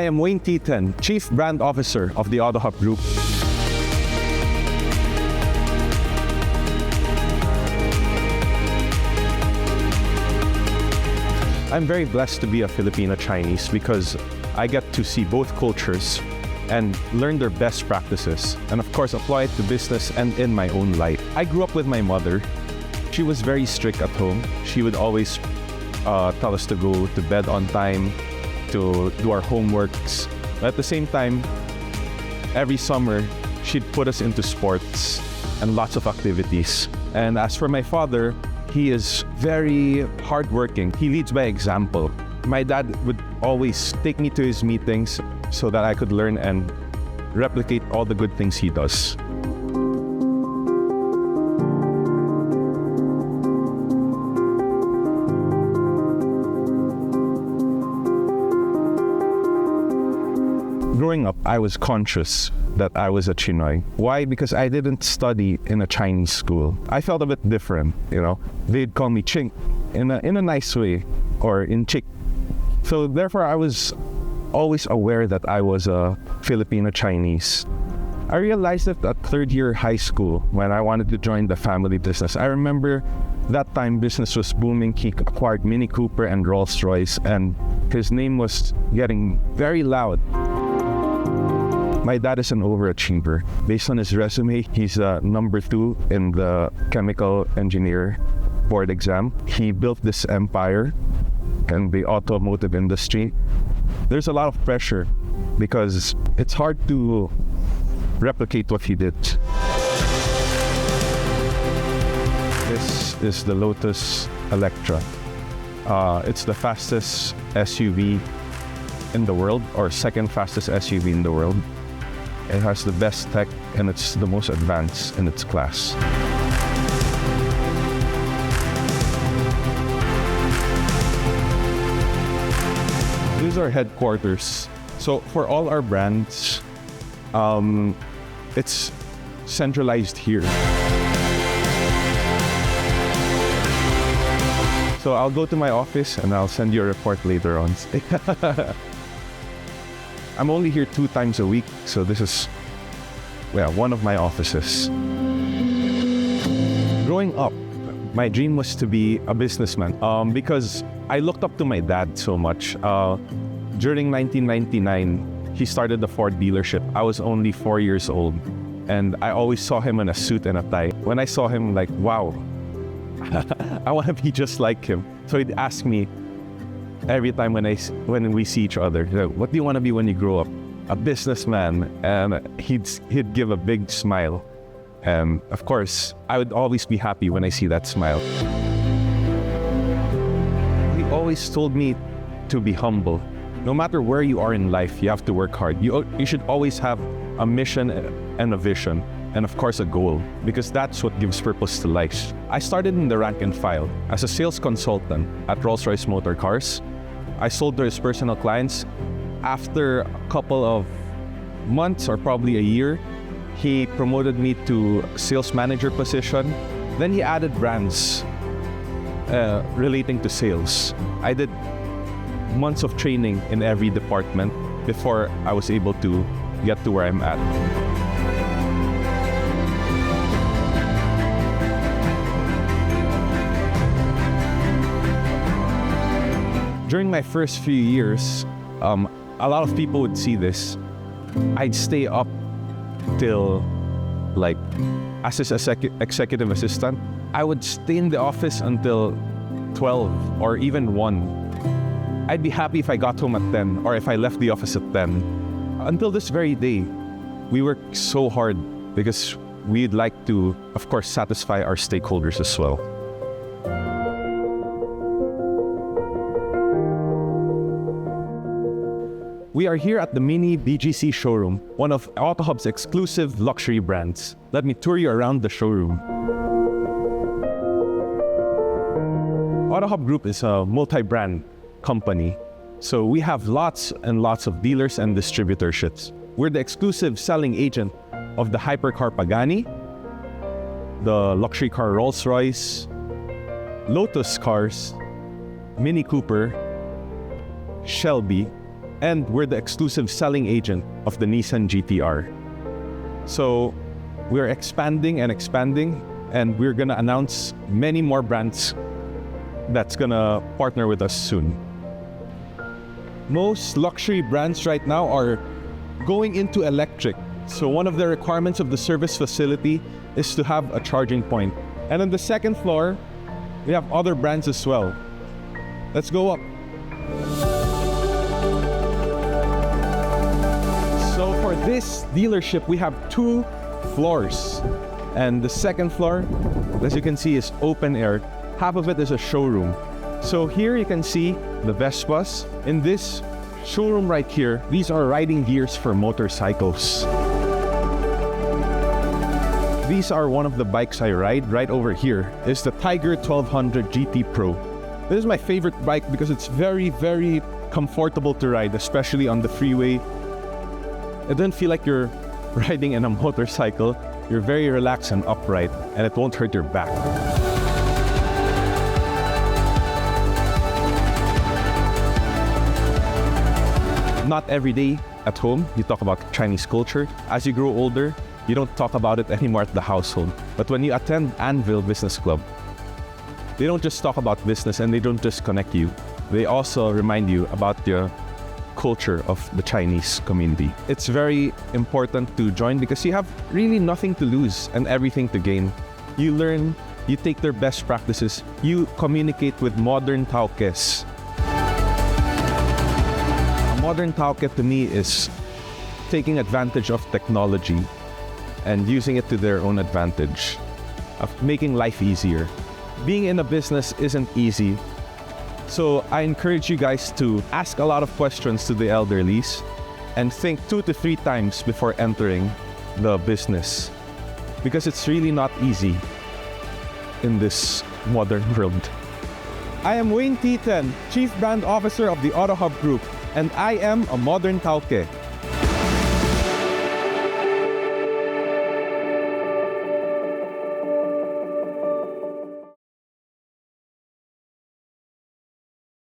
am Wayne T10, Chief Brand Officer of the Autohub Group. I'm very blessed to be a Filipino Chinese because I get to see both cultures and learn their best practices, and of course apply it to business and in my own life. I grew up with my mother. She was very strict at home. She would always tell us to go to bed on time, to do our homeworks. But at the same time, every summer, she'd put us into sports and lots of activities. And as for my father, he is very hardworking. He leads by example. My dad would always take me to his meetings so that I could learn and replicate all the good things he does. Growing up, I was conscious that I was a Chinoy. Why? Because I didn't study in a Chinese school. I felt a bit different, you know. They'd call me Chink in a nice way, or in Chick. So therefore, I was always aware that I was a Filipino Chinese. I realized it at third year high school when I wanted to join the family business. I remember that time business was booming. He acquired Mini Cooper and Rolls Royce, and his name was getting very loud. My dad is an overachiever. Based on his resume, he's number 2 in the chemical engineer board exam. He built this empire in the automotive industry. There's a lot of pressure because it's hard to replicate what he did. This is the Lotus Electra. It's the fastest SUV in the world, or second fastest SUV in the world. It has the best tech and it's the most advanced in its class. These are headquarters. So for all our brands, it's centralized here. So I'll go to my office and I'll send you a report later on. I'm only here 2 times a week, so this is, one of my offices. Growing up, my dream was to be a businessman because I looked up to my dad so much. During 1999, he started the Ford dealership. I was only 4 years old, and I always saw him in a suit and a tie. When I saw him, like, wow, I want to be just like him. So he'd ask me, every time when we see each other, what do you want to be when you grow up? A businessman. And he'd give a big smile. And of course, I would always be happy when I see that smile. He always told me to be humble. No matter where you are in life, you have to work hard. You should always have a mission and a vision, and of course a goal, because that's what gives purpose to life. I started in the rank and file as a sales consultant at Rolls-Royce Motor Cars. I sold to his personal clients. After a couple of months or probably a year, he promoted me to sales manager position. Then he added brands relating to sales. I did months of training in every department before I was able to get to where I'm at. During my first few years, a lot of people would see this. I'd stay up till, like, as his executive assistant. I would stay in the office until 12 or even 1. I'd be happy if I got home at 10 or if I left the office at 10. Until this very day, we work so hard because we'd like to, of course, satisfy our stakeholders as well. We are here at the Mini BGC showroom, one of Autohub's exclusive luxury brands. Let me tour you around the showroom. Autohub Group is a multi-brand company, so we have lots and lots of dealers and distributorships. We're the exclusive selling agent of the hypercar Pagani, the luxury car Rolls Royce, Lotus cars, Mini Cooper, Shelby, And we're the exclusive selling agent of the Nissan GTR. So we're expanding and expanding, and we're gonna announce many more brands that's gonna partner with us soon. Most luxury brands right now are going into electric. So one of the requirements of the service facility is to have a charging point. And on the second floor, we have other brands as well. Let's go up. So for this dealership, we have 2 floors. And the second floor, as you can see, is open air. Half of it is a showroom. So here you can see the Vespas. In this showroom right here, these are riding gears for motorcycles. These are one of the bikes I ride. Right over here is the Tiger 1200 GT Pro. This is my favorite bike because it's very, very comfortable to ride, especially on the freeway. It doesn't feel like you're riding in a motorcycle. You're very relaxed and upright, and it won't hurt your back. Not every day at home you talk about Chinese culture. As you grow older, you don't talk about it anymore at the household. But when you attend Anvil Business Club, they don't just talk about business and they don't just connect you. They also remind you about the culture of the Chinese community. It's very important to join because you have really nothing to lose and everything to gain. You learn, you take their best practices, you communicate with modern Tao Kes. Modern Tao Ke to me is taking advantage of technology and using it to their own advantage, of making life easier. Being in a business isn't easy, so I encourage you guys to ask a lot of questions to the elderlies and think 2 to 3 times before entering the business, because it's really not easy in this modern world. I am Wayne Titan, Chief Brand Officer of the Autohub Group, and I am a modern Tao Ke.